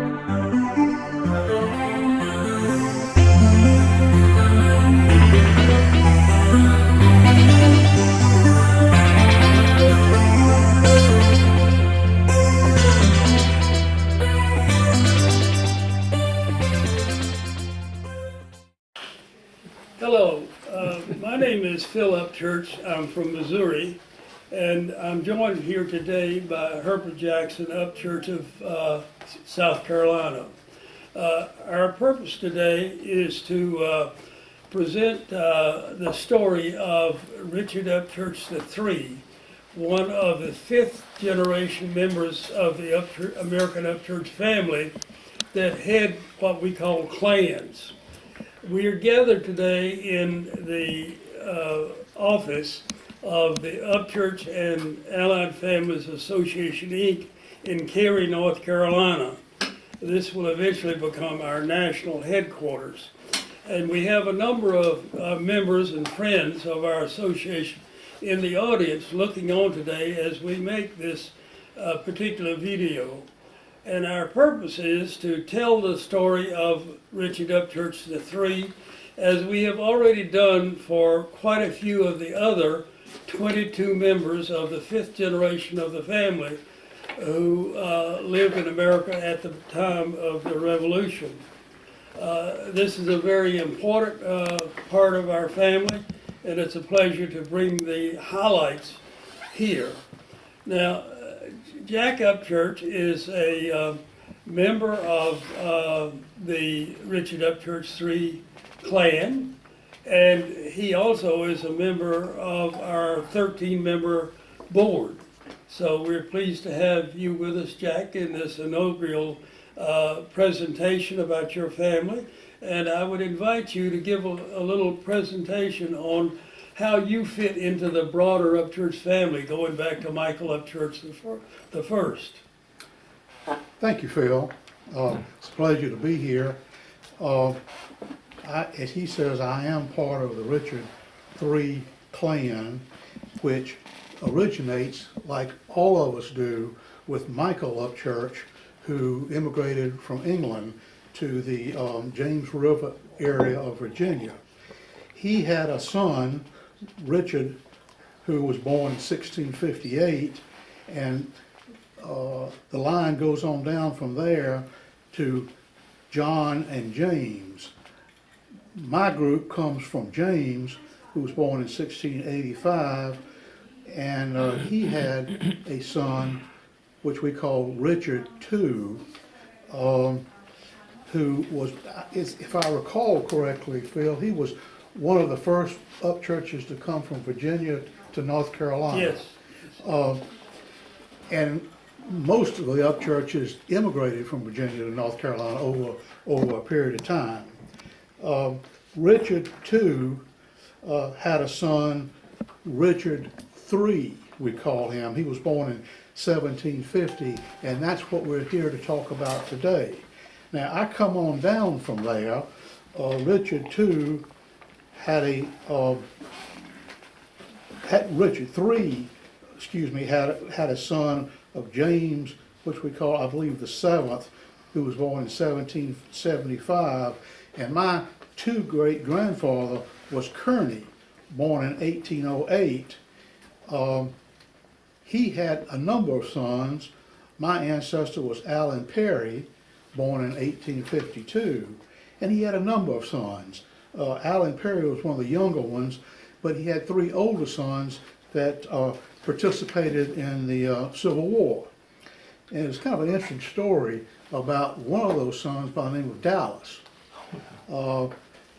Hello, my name is Phil Upchurch. I'm from Missouri, and I'm joined here today by Herbert Jackson Upchurch of South Carolina. Our purpose today is to present the story of Richard Upchurch III, one of the fifth generation members of the American Upchurch family that had what we call clans. We are gathered today in the office of the Upchurch and Allied Families Association, Inc. in Cary, North Carolina. This will eventually become our national headquarters. And we have a number of members and friends of our association in the audience looking on today as we make this particular video. And our purpose is to tell the story of Richard Upchurch III, as we have already done for quite a few of the other 22 members of the fifth generation of the family who lived in America at the time of the Revolution. This is a very important part of our family, and it's a pleasure to bring the highlights here. Now, Jack Upchurch is a member of the Richard Upchurch III clan, and he also is a member of our 13-member board. So we're pleased to have you with us, Jack, in this inaugural presentation about your family. And I would invite you to give a little presentation on how you fit into the broader Upchurch family, going back to Michael Upchurch the first. Thank you, Phil. It's a pleasure to be here. As he says, I am part of the Richard III clan, which originates, like all of us do, with Michael Upchurch, who immigrated from England to the James River area of Virginia. He had a son, Richard, who was born in 1658, and the line goes on down from there to John and James. My group comes from James, who was born in 1685, and he had a son, which we call Richard II, who was, if I recall correctly, Phil, he was one of the first Upchurches to come from Virginia to North Carolina. Yes. And most of the Upchurches immigrated from Virginia to North Carolina over a period of time. Richard II had a son, Richard III, we call him. He was born in 1750, and that's what we're here to talk about today. Now, I come on down from there. Richard II had Richard III, had a son of James, which we call, I believe, the seventh, who was born in 1775, and my great-grandfather was Kearney, born in 1808. He had a number of sons. My ancestor was Allen Perry, born in 1852, and he had a number of sons. Allen Perry was one of the younger ones, but he had three older sons that participated in the Civil War. And it's kind of an interesting story about one of those sons by the name of Dallas.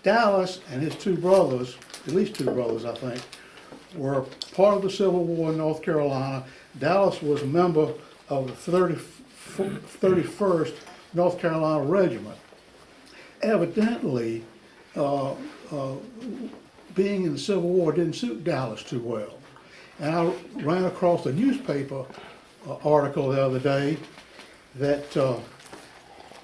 Dallas and his two brothers, at least two brothers I think, were part of the Civil War in North Carolina. Dallas was a member of the 31st North Carolina Regiment. Evidently, being in the Civil War didn't suit Dallas too well. And I ran across a newspaper article the other day that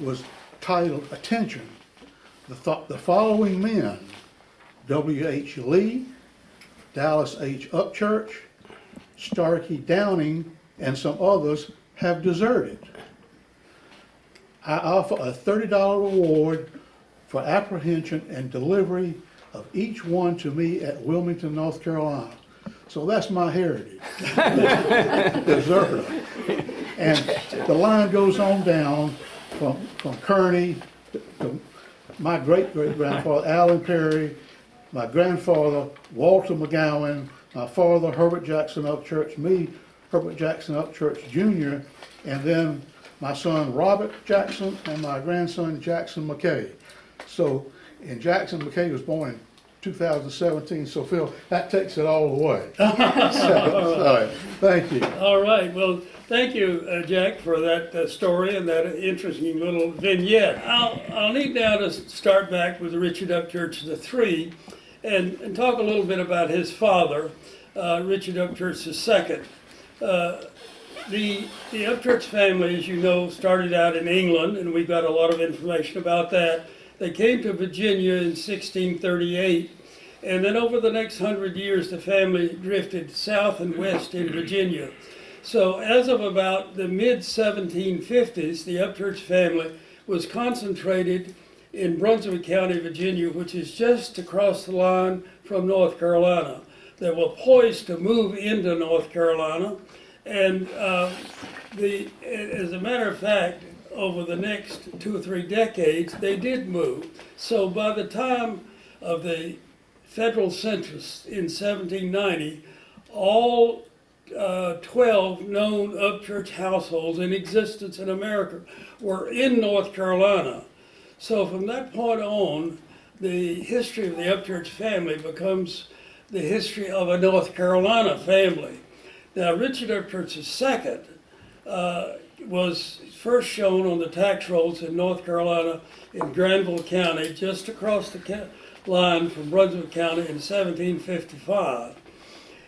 was titled, "Attention, the following men, W.H. Lee, Dallas H. Upchurch, Starkey Downing, and some others have deserted." I offer a $30 reward for apprehension and delivery of each one to me at Wilmington, North Carolina. So that's my heritage. Deserter. And the line goes on down from Kearney to my great-great-grandfather, Allen Perry, my grandfather, Walter McGowan, my father, Herbert Jackson Upchurch, me, Herbert Jackson Upchurch Jr., and then my son, Robert Jackson, and my grandson, Jackson McKay. So, and Jackson McKay was born in 2017, so Phil, that takes it all away. Sorry, thank you. All right, well, thank you, Jack, for that story and that interesting little vignette. I'll need now to start back with Richard Upchurch III and talk a little bit about his father, Richard Upchurch II. The Upchurch family, as you know, started out in England, and we've got a lot of information about that. They came to Virginia in 1638, and then over the next 100 years, the family drifted south and west in Virginia. So as of about the mid-1750s, the Upchurch family was concentrated in Brunswick County, Virginia, which is just across the line from North Carolina. They were poised to move into North Carolina, and as a matter of fact, over the next 2 or 3 decades, they did move. So by the time of the federal census in 1790, all 12 known Upchurch households in existence in America were in North Carolina. So from that point on, the history of the Upchurch family becomes the history of a North Carolina family. Now, Richard Upchurch II was first shown on the tax rolls in North Carolina in Granville County, just across the line from Brunswick County in 1755.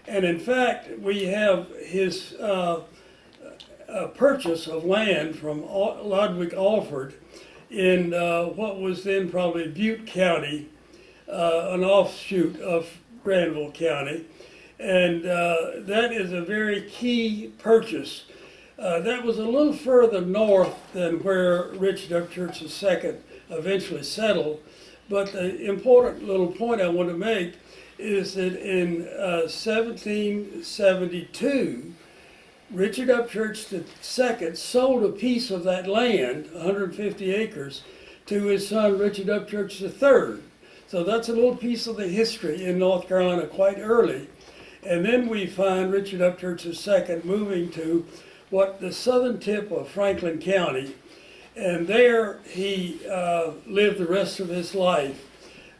And in fact, we have his purchase of land from Ludwig Alford in what was then probably Butte County, an offshoot of Granville County. And that is a very key purchase. That was a little further north than where Richard Upchurch II eventually settled. But the important little point I want to make is that in 1772, Richard Upchurch II sold a piece of that land, 150 acres, to his son Richard Upchurch III. So that's a little piece of the history in North Carolina quite early. And then we find Richard Upchurch II moving to what the southern tip of Franklin County, and there he lived the rest of his life.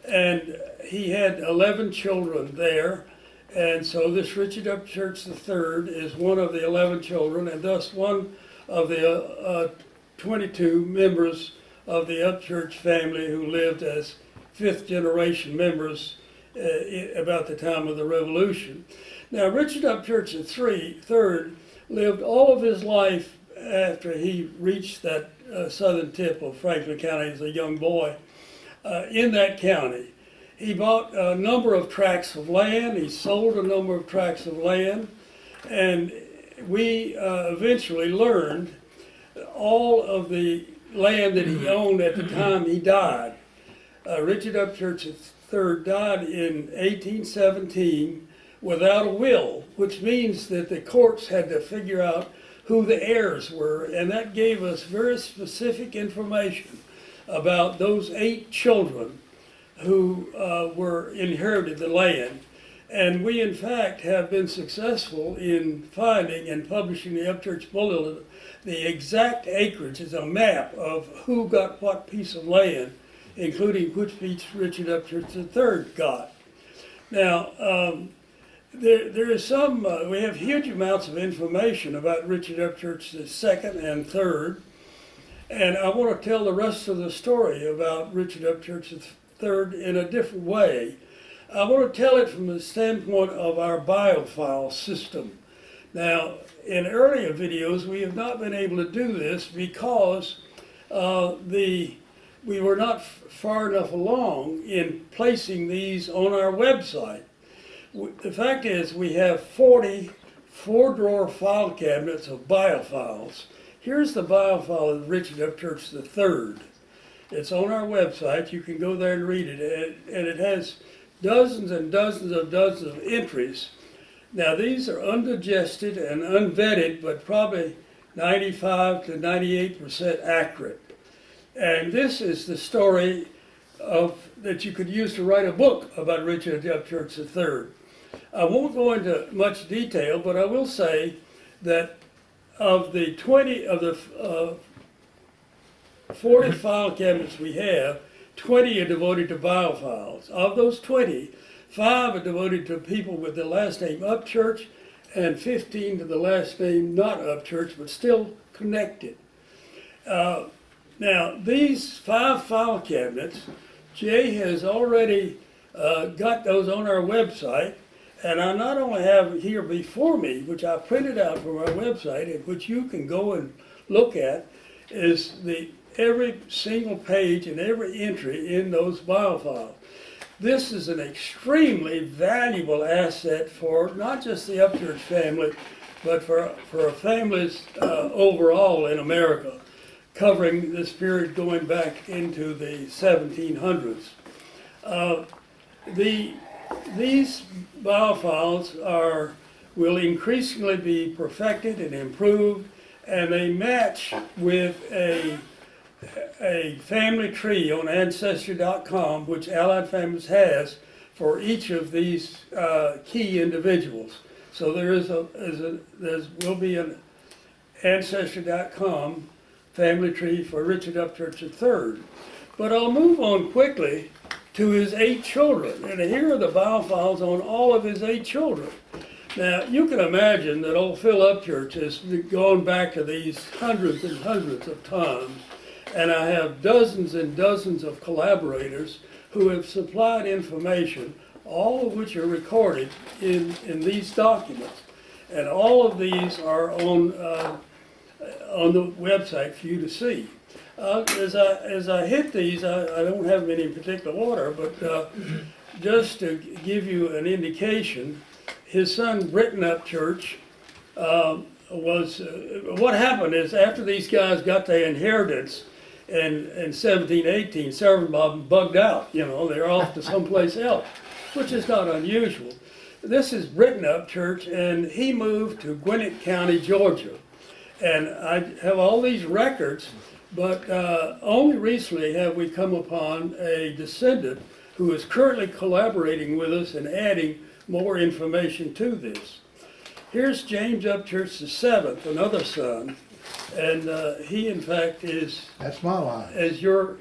And he had 11 children there, and so this Richard Upchurch III is one of the 11 children, and thus one of the 22 members of the Upchurch family who lived as fifth generation members about the time of the Revolution. Now, Richard Upchurch III lived all of his life after he reached that southern tip of Franklin County as a young boy in that county. He bought a number of tracts of land, he sold a number of tracts of land, and we eventually learned all of the land that he owned at the time he died. Richard Upchurch III died in 1817 without a will, which means that the courts had to figure out who the heirs were, and that gave us very specific information about those 8 children who inherited the land. And we, in fact, have been successful in finding and publishing the Upchurch Bulletin. The exact acreage is a map of who got what piece of land, including which piece Richard Upchurch III got. Now, there is some, we have huge amounts of information about Richard Upchurch II and III, and I want to tell the rest of the story about Richard Upchurch III in a different way. I want to tell it from the standpoint of our biofile system. Now, in earlier videos, we have not been able to do this because we were not far enough along in placing these on our website. The fact is, we have 40 4-drawer file cabinets of biofiles Here's the biofile of Richard Upchurch III. It's on our website. You can go there and read it. And it has dozens and dozens of entries. Now, these are undigested and unvetted, but probably 95 to 98% accurate. And this is the story that you could use to write a book about Richard Upchurch III. I won't go into much detail, but I will say that of the 40 file cabinets we have, 20 are devoted to biofiles. Of those 20, 5 are devoted to people with the last name Upchurch, and 15 to the last name not Upchurch, but still connected. Now, these 5 file cabinets, Jay has already got those on our website, and I not only have here before me, which I printed out from our website, and which you can go and look at, is every single page and every entry in those biofiles. This is an extremely valuable asset for not just the Upchurch family, but for families overall in America, covering this period going back into the 1700s. These biofiles will increasingly be perfected and improved, and they match with a family tree on Ancestry.com, which Allied Families has for each of these key individuals. So there will be an Ancestry.com family tree for Richard Upchurch III. But I'll move on quickly to his 8 children, and here are the biofiles on all of his 8 children. Now, you can imagine that old Phil Upchurch has gone back to these hundreds and hundreds of times, and I have dozens and dozens of collaborators who have supplied information, all of which are recorded in these documents. And all of these are on the website for you to see. As I hit these, I don't have them in any particular order, but just to give you an indication, his son Britton Upchurch what happened is after these guys got their inheritance in 1718, several of them bugged out, they're off to someplace else, which is not unusual. This is Britton Upchurch, and he moved to Gwinnett County, Georgia. And I have all these records, but only recently have we come upon a descendant who is currently collaborating with us and adding more information to this. Here's James Upchurch VII, another son, and he in fact is That's my line. As your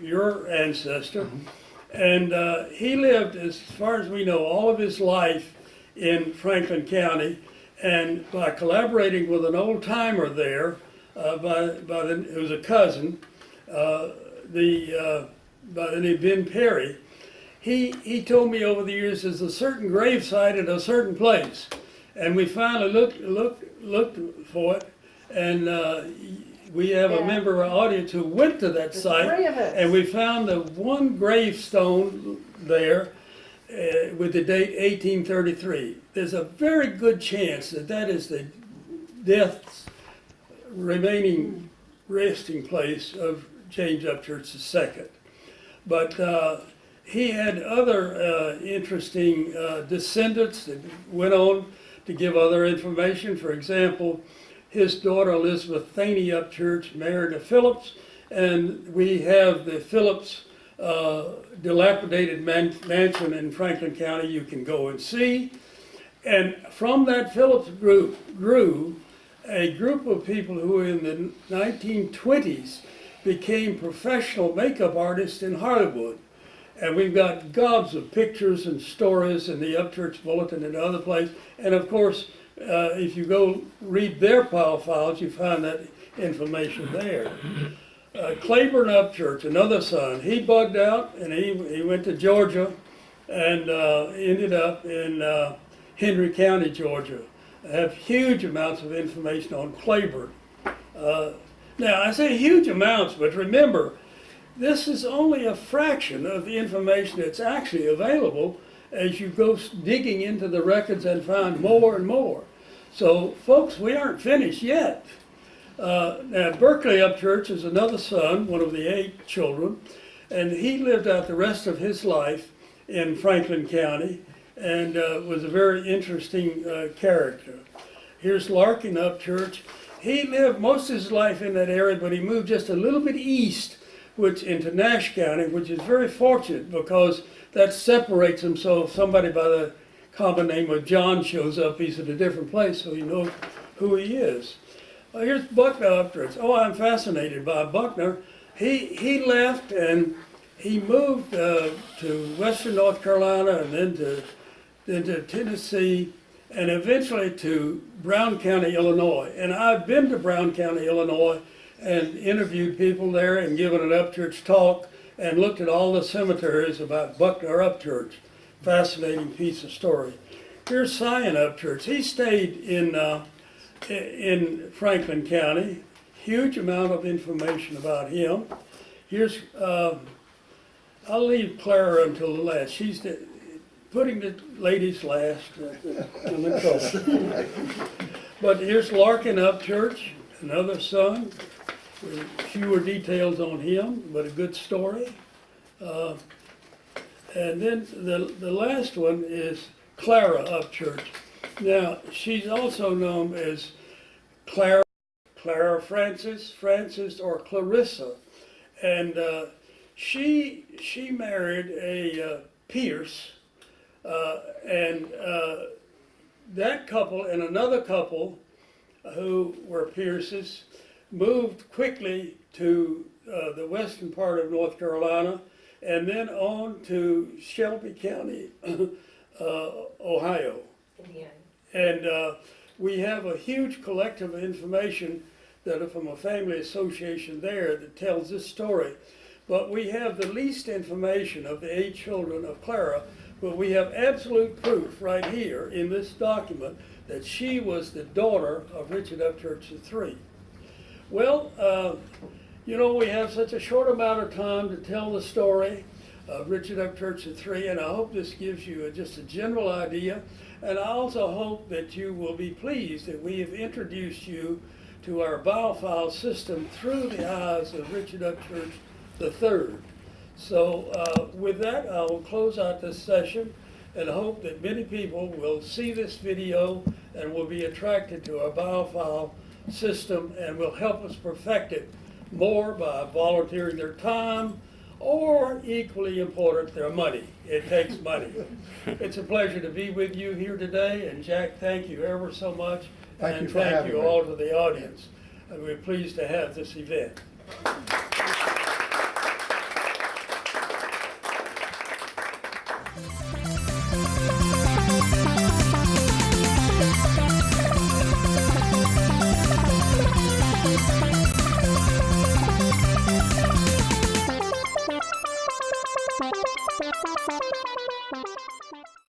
ancestor. Mm-hmm. And he lived, as far as we know, all of his life in Franklin County, and by collaborating with an old timer there, who was a cousin, by the name Ben Perry, he told me over the years there's a certain grave site at a certain place, and we finally looked for it, and we have a member of our audience who went to that site, and we found the one gravestone there with the date 1833. There's a very good chance that is the death's remaining resting place of James Upchurch II. But he had other interesting descendants that went on to give other information. For example, his daughter Elizabeth Thaney Upchurch married a Phillips, and we have the Phillips dilapidated mansion in Franklin County you can go and see. And from that Phillips group grew a group of people who in the 1920s became professional makeup artists in Hollywood. And we've got gobs of pictures and stories in the Upchurch Bulletin and other places. And of course, if you go read their biofiles, you find that information there. Claiborne Upchurch, another son, he bugged out and he went to Georgia and ended up in Henry County, Georgia. I have huge amounts of information on Claiborne. Now, I say huge amounts, but remember, this is only a fraction of the information that's actually available as you go digging into the records and find more and more. So, folks, we aren't finished yet. Now, Berkeley Upchurch is another son, one of the 8 children, and he lived out the rest of his life in Franklin County and was a very interesting character. Here's Larkin Upchurch. He lived most of his life in that area, but he moved just a little bit east, which into Nash County, which is very fortunate because that separates him. So if somebody by the common name of John shows up, he's at a different place, so you know who he is. Here's Buckner Upchurch. Oh, I'm fascinated by Buckner. He left and he moved to western North Carolina and then to Tennessee and eventually to Brown County, Illinois. And I've been to Brown County, Illinois and interviewed people there and given an Upchurch talk and looked at all the cemeteries about Buckner Upchurch. Fascinating piece of story. Here's Sion Upchurch. He stayed in Franklin County. Huge amount of information about him. Here's, I'll leave Clara until the last. She's putting the ladies last. I'm in trouble. But here's Larkin Upchurch, another son. With fewer details on him, but a good story. And then the last one is Clara Upchurch. Now, she's also known as Clara Frances, or Clarissa. And she married a Pierce, and that couple and another couple who were Pierces moved quickly to the western part of North Carolina and then on to Shelby County, Ohio. Indiana. And we have a huge collective of information that are from a family association there that tells this story. But we have the least information of the 8 children of Clara, but we have absolute proof right here in this document that she was the daughter of Richard Upchurch III. Well, you know, we have such a short amount of time to tell the story of Richard Upchurch III, and I hope this gives you just a general idea. And I also hope that you will be pleased that we have introduced you to our biofile system through the eyes of Richard Upchurch III. So with that, I will close out this session and hope that many people will see this video and will be attracted to our biofile system and will help us perfect it more by volunteering their time or, equally important, their money. It takes money. It's a pleasure to be with you here today, and Jack, thank you ever so much. Thank you for thank having you me. all to the audience. And we're pleased to have this event.